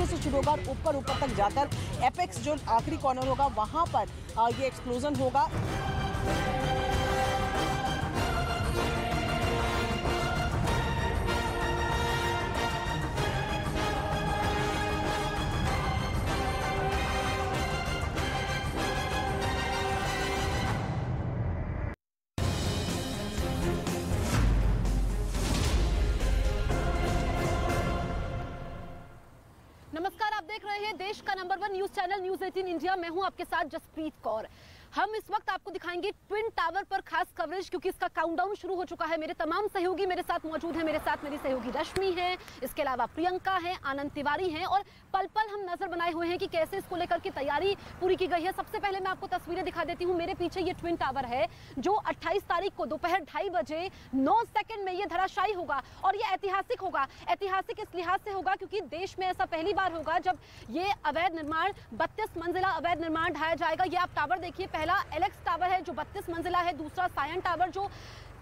नीचे से शुरू होगा और ऊपर ऊपर तक जाकर एपेक्स जो आखिरी कॉर्नर होगा वहां पर ये एक्सप्लोजन होगा। नमस्कार, आप देख रहे हैं देश का number 1 news channel news 18 India. मैं हूं आपके साथ जसप्रीत कौर। हम इस वक्त आपको दिखाएंगे ट्विन टावर पर खास कवरेज, क्योंकि इसका काउंटडाउन शुरू हो चुका है। मेरे तमाम सहयोगी मेरे साथ मौजूद हैं। मेरे साथ मेरी सहयोगी रश्मि है, इसके अलावा प्रियंका है, आनंद तिवारी हैं और पल पल हम नजर बनाए हुए हैं कि कैसे इसको लेकर की तैयारी पूरी की गई है। सबसे पहले मैं आपको तस्वीरें दिखा देती हूँ। मेरे पीछे ये ट्विन टावर है जो 28 तारीख को दोपहर 2:30 बजे 9 सेकंड में ये धराशायी होगा और ये ऐतिहासिक होगा। ऐतिहासिक इस लिहाज से होगा क्योंकि देश में ऐसा पहली बार होगा जब ये अवैध निर्माण 32 मंजिला अवैध निर्माण ढाया जाएगा। ये आप टावर देखिए, पहला एलेक्स टावर है जो 32 मंजिला है, दूसरा सायन टावर जो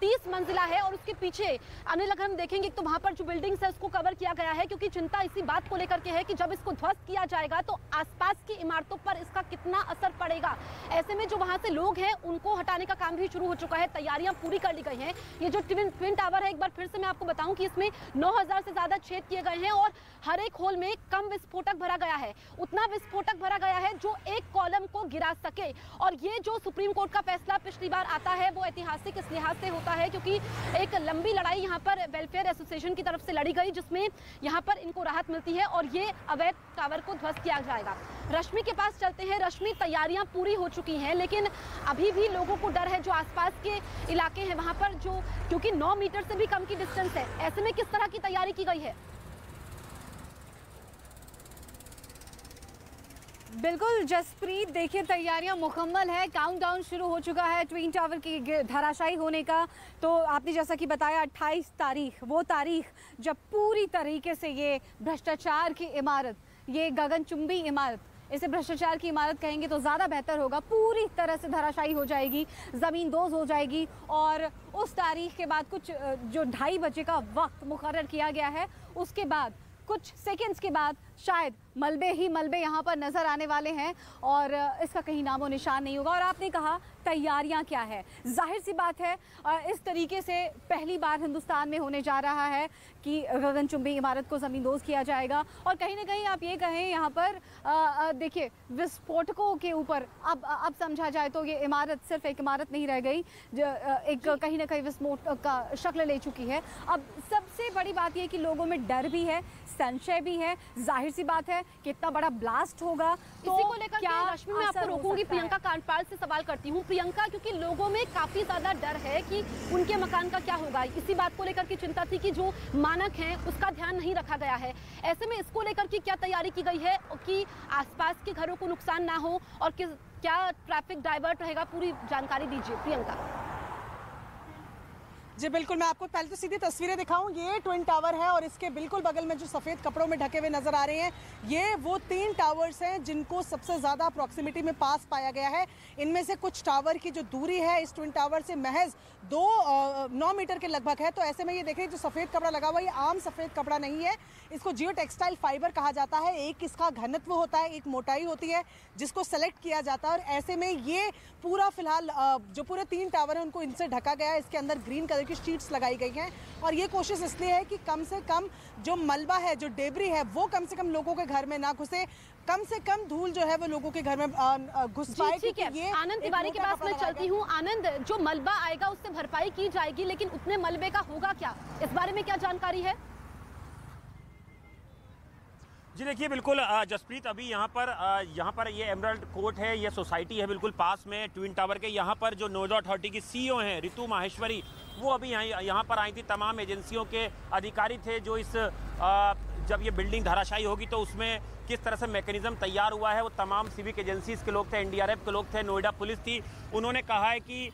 30 मंजिला है और उसके पीछे अनिल अगर हम देखेंगे तो वहां पर जो बिल्डिंग्स है उसको कवर किया गया है, क्योंकि चिंता इसी बात को लेकर के है कि जब इसको ध्वस्त किया जाएगा तो आसपास की इमारतों पर इसका कितना असर पड़ेगा। ऐसे में जो वहां से लोग हैं उनको हटाने का काम भी शुरू हो चुका है, तैयारियां पूरी कर ली गई हैं। ये जो ट्विन टावर है, एक बार फिर से मैं आपको बताऊं कि इसमें 9000 से ज्यादा छेद किए गए हैं और हर एक होल में कम विस्फोटक भरा गया है, उतना विस्फोटक भरा गया है जो एक कॉलम को गिरा सके। और ये जो सुप्रीम कोर्ट का फैसला पिछली बार आता है वो ऐतिहासिक इस लिहाज से होता है क्योंकि एक लंबी लड़ाई यहाँ पर वेलफेयर एसोसिएशन की तरफ से लड़ी गई, जिसमें यहाँ पर इनको राहत मिलती है और ये अवैध टावर को ध्वस्त किया जाएगा। रश्मि के पास चलते हैं। रश्मि, तैयारियां पूरी हो चुकी हैं लेकिन अभी भी लोगों को डर है, जो आसपास के इलाके हैं वहां पर जो क्योंकि 9 मीटर से भी कम की डिस्टेंस है, ऐसे में किस तरह की तैयारी की गई है? बिल्कुल जसप्रीत, देखिए तैयारियां मुकम्मल है, काउंटडाउन शुरू हो चुका है ट्विन टावर की धराशायी होने का। तो आपने जैसा कि बताया 28 तारीख वो तारीख जब पूरी तरीके से ये भ्रष्टाचार की इमारत, ये गगनचुंबी इमारत, इसे भ्रष्टाचार की इमारत कहेंगे तो ज़्यादा बेहतर होगा, पूरी तरह से धराशायी हो जाएगी, ज़मींदोज़ हो जाएगी। और उस तारीख के बाद कुछ जो 2:30 बजे का वक्त मुकर्रर किया गया है, उसके बाद कुछ सेकंड्स के बाद शायद मलबे ही मलबे यहाँ पर नज़र आने वाले हैं और इसका कहीं नामो निशान नहीं होगा। और आपने कहा तैयारियां क्या है, जाहिर सी बात है इस तरीके से पहली बार हिंदुस्तान में होने जा रहा है कि गगनचुंबी इमारत को ज़मींदोज़ किया जाएगा। और कहीं ना कहीं आप ये कहें यहाँ पर देखिए विस्फोटकों के ऊपर अब समझा जाए तो ये इमारत सिर्फ एक इमारत नहीं रह गई, एक कहीं ना कहीं विस्फोट का शक्ल ले चुकी है। अब सबसे बड़ी बात यह कि लोगों में डर भी है, संशय भी है। जाहिर सी बात है कि इतना बड़ा ब्लास्ट होगा तो इसी को लेकर क्या रश्मि मैं आपको रोकूंगी, प्रियंका कांडपाल से सवाल करती हूँ। प्रियंका, क्योंकि लोगों में काफी ज्यादा डर है कि उनके मकान का क्या होगा, इसी बात को लेकर की चिंता थी कि जो मानक है उसका ध्यान नहीं रखा गया है। ऐसे में इसको लेकर की क्या तैयारी की गई है कि आसपास के घरों को नुकसान ना हो और क्या ट्रैफिक डाइवर्ट रहेगा, पूरी जानकारी दीजिए प्रियंका। जी बिल्कुल, मैं आपको पहले तो सीधी तस्वीरें दिखाऊं। ये ट्विन टावर है और इसके बिल्कुल बगल में जो सफ़ेद कपड़ों में ढके हुए नजर आ रहे हैं, ये वो 3 टावर्स हैं जिनको सबसे ज़्यादा प्रॉक्सिमिटी में पास पाया गया है। इनमें से कुछ टावर की जो दूरी है इस ट्विन टावर से महज 9 मीटर के लगभग है। तो ऐसे में ये देखिए जो सफ़ेद कपड़ा लगा हुआ है, ये आम सफ़ेद कपड़ा नहीं है, इसको जियो टेक्सटाइल फाइबर कहा जाता है। एक इसका घनत्व होता है, एक मोटाई होती है जिसको सेलेक्ट किया जाता है। और ऐसे में ये पूरा फिलहाल जो पूरे 3 टावर हैं उनको इनसे ढका गया है। इसके अंदर ग्रीन कलर की शीट्स लगाई गई हैं और ये कोशिश इसलिए है कि कम से कम जो मलबा है, जो डेबरी है, वो कम से कम लोगों के घर में ना घुसे, कम से कम धूल जो है वो लोगों के घर में घुस पाए। ठीक है, आनंद तिवारी के पास मैं चलती हूँ। आनंद, जो मलबा आएगा उससे भरपाई की जाएगी, लेकिन उतने मलबे का होगा क्या, इस बारे में क्या जानकारी है? जी देखिए, बिल्कुल जसप्रीत, अभी यहाँ पर ये एमरल्ड कोर्ट है, ये सोसाइटी है बिल्कुल पास में ट्विन टावर के। यहाँ पर जो नोएडा अथॉरिटी की सीईओ हैं रितु माहेश्वरी, वो अभी यहाँ पर आई थी। तमाम एजेंसियों के अधिकारी थे जो जब ये बिल्डिंग धराशायी होगी तो उसमें किस तरह से मैकेनिज्म तैयार हुआ है, वो तमाम सिविक एजेंसीज के लोग थे, एनडीआरएफ के लोग थे, नोएडा पुलिस थी। उन्होंने कहा है कि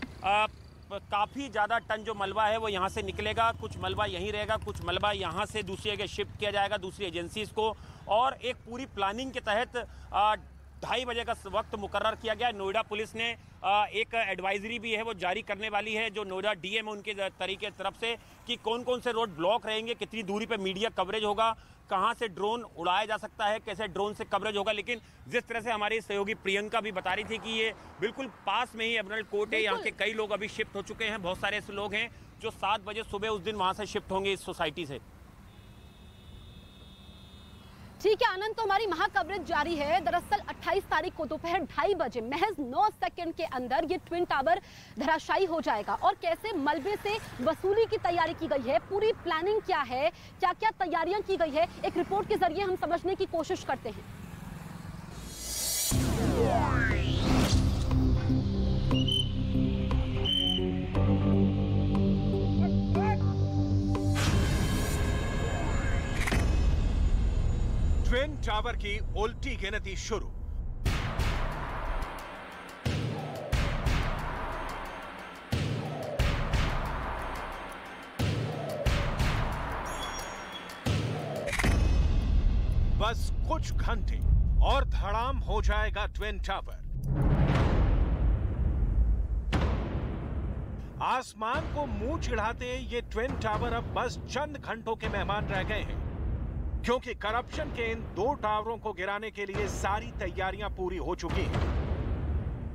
काफ़ी ज़्यादा टन जो मलबा है वो यहाँ से निकलेगा, कुछ मलबा यहीं रहेगा, कुछ मलबा यहाँ से दूसरी जगह शिफ्ट किया जाएगा दूसरी एजेंसीज को। और एक पूरी प्लानिंग के तहत 2:30 बजे का वक्त मुकर्रर किया गया है। नोएडा पुलिस ने एक एडवाइजरी भी है वो जारी करने वाली है, जो नोएडा डीएम उनके तरीके तरफ से, कि कौन कौन से रोड ब्लॉक रहेंगे, कितनी दूरी पे मीडिया कवरेज होगा, कहां से ड्रोन उड़ाया जा सकता है, कैसे ड्रोन से कवरेज होगा। लेकिन जिस तरह से हमारी सहयोगी प्रियंका भी बता रही थी कि ये बिल्कुल पास में ही एमरल्ड कोर्ट है, यहाँ के कई लोग अभी शिफ्ट हो चुके हैं। बहुत सारे ऐसे लोग हैं जो 7 बजे सुबह उस दिन वहां से शिफ्ट होंगे इस सोसाइटी से। ठीक है आनंद, तो हमारी महा कवरेज जारी है। दरअसल 28 तारीख को दोपहर 2:30 बजे महज 9 सेकंड के अंदर ये ट्विन टावर धराशायी हो जाएगा। और कैसे मलबे से वसूली की तैयारी की गई है, पूरी प्लानिंग क्या है, क्या क्या तैयारियां की गई है, एक रिपोर्ट के जरिए हम समझने की कोशिश करते हैं। ट्विन टावर की उल्टी गिनती शुरू। बस कुछ घंटे और धड़ाम हो जाएगा ट्विन टावर। आसमान को मुंह चिढ़ाते ये ट्विन टावर अब बस चंद घंटों के मेहमान रह गए हैं, क्योंकि करप्शन के इन 2 टावरों को गिराने के लिए सारी तैयारियां पूरी हो चुकी हैं।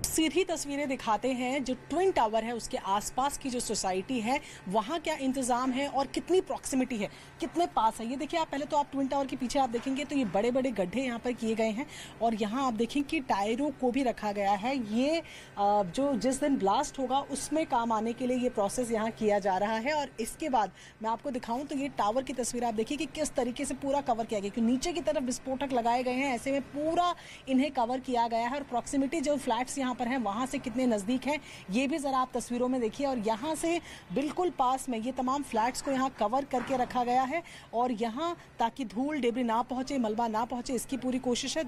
सीधी तस्वीरें दिखाते हैं जो ट्विन टावर है उसके आसपास की जो सोसाइटी है वहां क्या इंतजाम है और कितनी प्रॉक्सिमिटी है, कितने पास है। ये देखिए, आप पहले तो आप ट्विन टावर के पीछे आप देखेंगे तो ये बड़े बड़े गड्ढे यहाँ पर किए गए हैं और यहाँ आप देखें कि टायरों को भी रखा गया है। ये जो जिस दिन ब्लास्ट होगा उसमें काम आने के लिए ये प्रोसेस यहाँ किया जा रहा है। और इसके बाद मैं आपको दिखाऊं तो ये टावर की तस्वीर आप देखिए कि किस तरीके से पूरा कवर किया गया, क्योंकि नीचे की तरफ विस्फोटक लगाए गए हैं, ऐसे में पूरा इन्हें कवर किया गया है। और प्रॉक्सिमिटी जो फ्लैट्स यहाँ पर हैं वहां से कितने नजदीक हैं ये भी जरा आप तस्वीरों में देखिए। और यहाँ से बिल्कुल पास में ये तमाम फ्लैट्स को यहाँ कवर करके रखा गया है और यहाँ ताकि धूल डेबरी ना पहुंचे, मलबा ना पहुंचे, इसकी पूरी कोशिश है।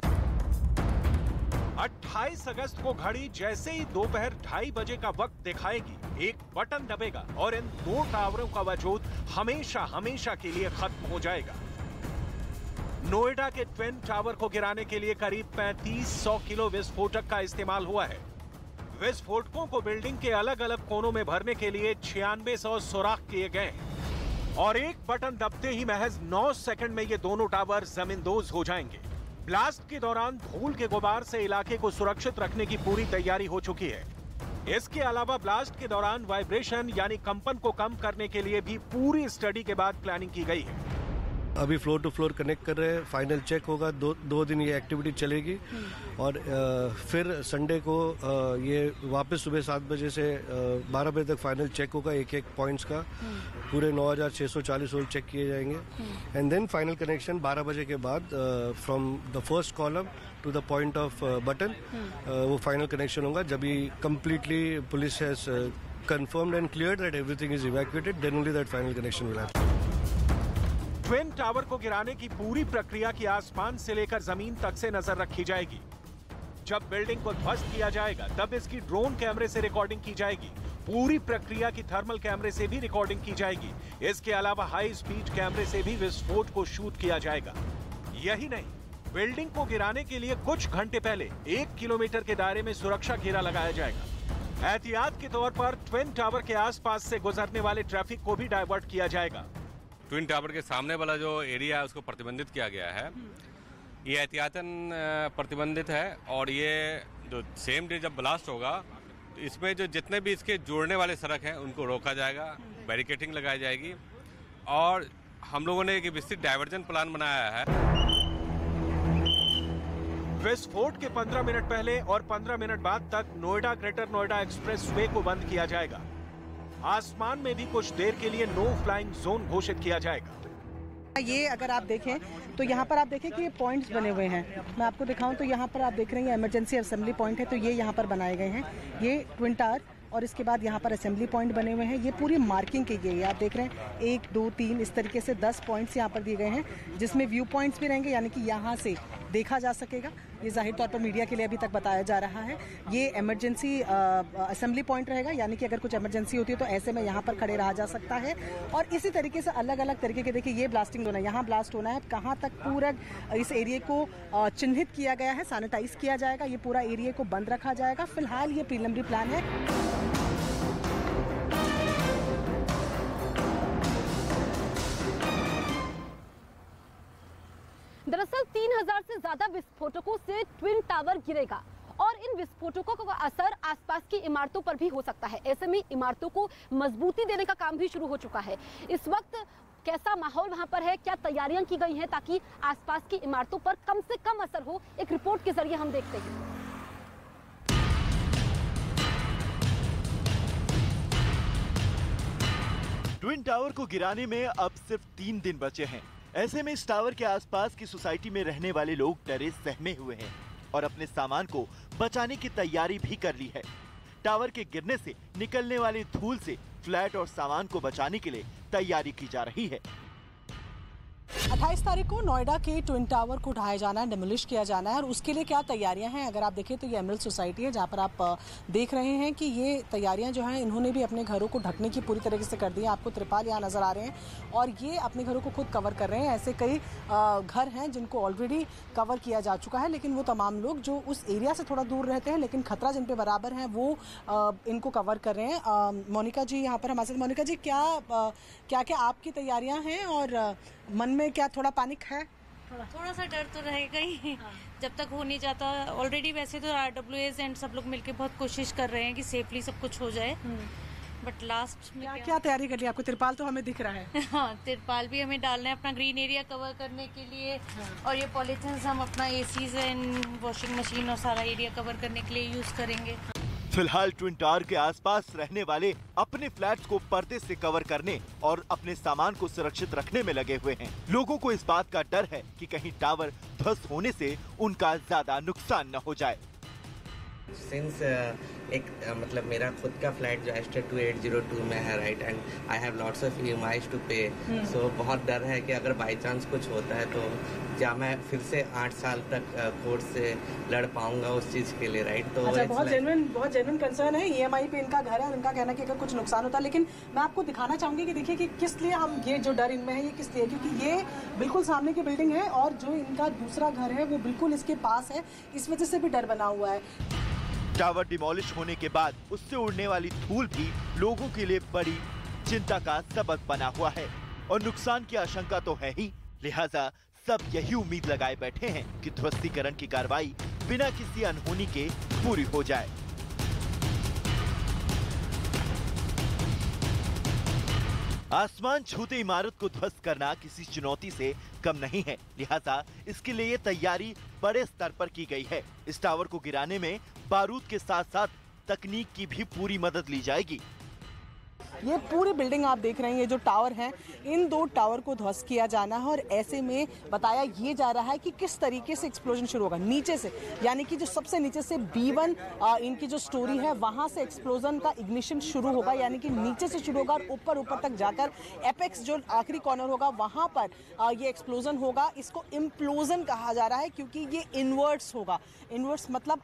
28 अगस्त को घड़ी जैसे ही दोपहर 2:30 बजे का वक्त दिखाएगी, एक बटन दबेगा और इन 2 टावरों का वजूद हमेशा हमेशा के लिए खत्म हो जाएगा। नोएडा के ट्विन टावर को गिराने के लिए करीब 3500 किलो विस्फोटक का इस्तेमाल हुआ है। विस्फोटकों को बिल्डिंग के अलग अलग कोनों में भरने के लिए 9600 सुराख किए गए हैं और एक बटन दबते ही महज 9 सेकंड में ये दोनों टावर जमींदोज हो जाएंगे। ब्लास्ट के दौरान धूल के गुबार से इलाके को सुरक्षित रखने की पूरी तैयारी हो चुकी है। इसके अलावा ब्लास्ट के दौरान वाइब्रेशन यानी कंपन को कम करने के लिए भी पूरी स्टडी के बाद प्लानिंग की गई है। अभी फ्लोर टू फ्लोर कनेक्ट कर रहे हैं, फाइनल चेक होगा, दो दिन ये एक्टिविटी चलेगी और फिर संडे को ये वापस सुबह 7 बजे से 12 बजे तक फाइनल चेक होगा, एक पॉइंट्स का पूरे 9640 होल चेक किए जाएंगे एंड देन फाइनल कनेक्शन 12 बजे के बाद from the first column to the point off button वो फाइनल कनेक्शन होगा। जब ये completely police has confirmed and cleared that everything is evacuated, then only that final connection will happen. Twin tower को गिराने की पूरी प्रक्रिया की आसमान से लेकर जमीन तक से नजर रखी जाएगी। जब बिल्डिंग को ध्वस्त किया जाएगा तब इसकी ड्रोन कैमरे से रिकॉर्डिंग की जाएगी। पूरी प्रक्रिया की थर्मल कैमरे से भी रिकॉर्डिंग की जाएगी। इसके अलावा हाई स्पीड कैमरे से भी विस्फोट को शूट किया जाएगा। यही नहीं, बिल्डिंग को गिराने के लिए कुछ घंटे पहले 1 किलोमीटर के दायरे में सुरक्षा घेरा लगाया जाएगा। एहतियात के तौर पर ट्विन टावर के आसपास से गुजरने वाले ट्रैफिक को भी डाइवर्ट किया जाएगा। ट्विन टावर के सामने वाला जो एरिया है उसको प्रतिबंधित किया गया है। ये एहतियातन प्रतिबंधित है और ये जो सेम डे जब ब्लास्ट होगा तो इसमें जो जितने भी इसके जोड़ने वाले सड़क हैं उनको रोका जाएगा, बैरिकेटिंग लगाई जाएगी और हम लोगों ने एक विस्तृत डाइवर्जन प्लान बनाया है। विस्फोट के 15 मिनट पहले और 15 मिनट बाद तक Noida greater Noida express way को बंद किया जाएगा। आसमान में भी कुछ देर के लिए नो फ्लाइंग जोन घोषित किया जाएगा। ये अगर आप देखें तो यहाँ पर आप देखें कि ये पॉइंट्स बने हुए हैं। मैं आपको दिखाऊं तो यहाँ पर आप देख रहे हैं इमरजेंसी असेंबली पॉइंट है, तो ये यहाँ पर बनाए गए हैं। ये ट्विन टावर और इसके बाद यहाँ पर असेंबली पॉइंट बने हुए हैं। ये पूरी मार्किंग की गई है, आप देख रहे हैं 1 2 3 इस तरीके से 10 पॉइंट्स यहाँ पर दिए गए हैं, जिसमें व्यू पॉइंट्स भी रहेंगे, यानी कि यहाँ से देखा जा सकेगा। ये जाहिर तौर पर मीडिया के लिए अभी तक बताया जा रहा है। ये इमरजेंसी असेंबली पॉइंट रहेगा, यानी कि अगर कुछ इमरजेंसी होती है तो ऐसे में यहाँ पर खड़े रहा जा सकता है। और इसी तरीके से अलग अलग तरीके के, देखिए ये ब्लास्टिंग जोन है, यहाँ ब्लास्ट होना है, कहाँ तक पूरा इस एरिया को चिन्हित किया गया है, सैनिटाइज किया जाएगा, ये पूरा एरिया को बंद रखा जाएगा। फिलहाल ये प्रीलिमिनरी प्लान है। दरअसल 3000 से ज्यादा विस्फोटकों से ट्विन टावर गिरेगा और इन विस्फोटकों का असर आसपास की इमारतों पर भी हो सकता है। ऐसे में इमारतों को मजबूती देने का काम भी शुरू हो चुका है। इस वक्त कैसा माहौल वहां पर है, क्या तैयारियां की गई हैं ताकि आसपास की इमारतों पर कम से कम असर हो, एक रिपोर्ट के जरिए हम देखते हैं। ट्विन टावर को गिराने में अब सिर्फ 3 दिन बचे हैं। ऐसे में इस टावर के आसपास की सोसाइटी में रहने वाले लोग डरे सहमे हुए हैं और अपने सामान को बचाने की तैयारी भी कर ली है। टावर के गिरने से निकलने वाली धूल से फ्लैट और सामान को बचाने के लिए तैयारी की जा रही है। 28 तारीख को नोएडा के ट्विन टावर को ढाया जाना है, डिमोलिश किया जाना है और उसके लिए क्या तैयारियां हैं, अगर आप देखें तो ये एमरल्ड सोसाइटी है जहां पर आप देख रहे हैं कि ये तैयारियां जो हैं इन्होंने भी अपने घरों को ढकने की पूरी तरीके से कर दी है। आपको त्रिपाल यहाँ नजर आ रहे हैं और ये अपने घरों को खुद कवर कर रहे हैं। ऐसे कई घर हैं जिनको ऑलरेडी कवर किया जा चुका है, लेकिन वो तमाम लोग जो उस एरिया से थोड़ा दूर रहते हैं लेकिन खतरा जिन पे बराबर है वो इनको कवर कर रहे हैं। मोनिका जी यहाँ पर हमारे साथ। मोनिका जी, क्या क्या आपकी तैयारियां हैं और मन में क्या थोड़ा पैनिक है? थोड़ा सा डर तो रहेगा ही। जब तक हो नहीं जाता, ऑलरेडी वैसे तो RWAs एंड सब लोग मिलके बहुत कोशिश कर रहे हैं कि सेफली सब कुछ हो जाए, बट लास्ट में क्या तैयारी कर ली आपको? तिरपाल तो हमें दिख रहा है। हाँ, तिरपाल भी हमें डालना है अपना ग्रीन एरिया कवर करने के लिए। और ये पॉलीथिन हम अपना ACs एंड वॉशिंग मशीन और सारा एरिया कवर करने के लिए यूज करेंगे। फिलहाल ट्विन टावर के आसपास रहने वाले अपने फ्लैट्स को पर्दे से कवर करने और अपने सामान को सुरक्षित रखने में लगे हुए हैं। लोगों को इस बात का डर है कि कहीं टावर ध्वस्त होने से उनका ज्यादा नुकसान न हो जाए। सिंस मतलब मेरा खुद का फ्लैट जो एस्टेट 2802 में है, right, and I have lots of EMIs to pay, so बहुत डर है कि अगर बाई चांस कुछ होता है तो क्या मैं फिर से 8 साल तक कोर्ट से लड़ पाऊंगा उस चीज के लिए, राइट? तो अच्छा, बहुत जेन्युइन कंसर्न है। EMI पे इनका घर है और इनका कहना है कि अगर कुछ नुकसान होता है, लेकिन मैं आपको दिखाना चाहूंगी कि देखिए कि किस लिए हम ये जो डर इनमें है ये किस लिए, क्योंकि ये बिल्कुल सामने की बिल्डिंग है और जो इनका दूसरा घर है वो बिल्कुल इसके पास है, इस वजह से भी डर बना हुआ है। टावर डिमोलिश होने के बाद उससे उड़ने वाली धूल भी लोगों के लिए बड़ी चिंता का सबब बना हुआ है और नुकसान की आशंका तो है ही, लिहाजा सब यही उम्मीद लगाए बैठे हैं कि ध्वस्तीकरण की कार्रवाई बिना किसी अनहोनी के पूरी हो जाए। आसमान छूते इमारत को ध्वस्त करना किसी चुनौती से कम नहीं है, लिहाजा इसके लिए तैयारी बड़े स्तर पर की गई है। इस टावर को गिराने में बारूद के साथ साथ तकनीक की भी पूरी मदद ली जाएगी। ये पूरी बिल्डिंग आप देख रहे हैं, ये जो टावर हैं, इन 2 टावर को ध्वस्त किया जाना है और ऐसे में बताया ये जा रहा है कि किस तरीके से एक्सप्लोजन शुरू होगा नीचे से, यानी कि जो सबसे नीचे से B1 इनकी जो स्टोरी है वहां से एक्सप्लोजन का इग्निशन शुरू होगा, यानी कि नीचे से शुरू होगा और ऊपर तक जाकर एपेक्स जो आखिरी कॉर्नर होगा वहां पर ये एक्सप्लोजन होगा। इसको इम्प्लोजन कहा जा रहा है क्योंकि ये इनवर्ट्स होगा। इनवर्ट्स मतलब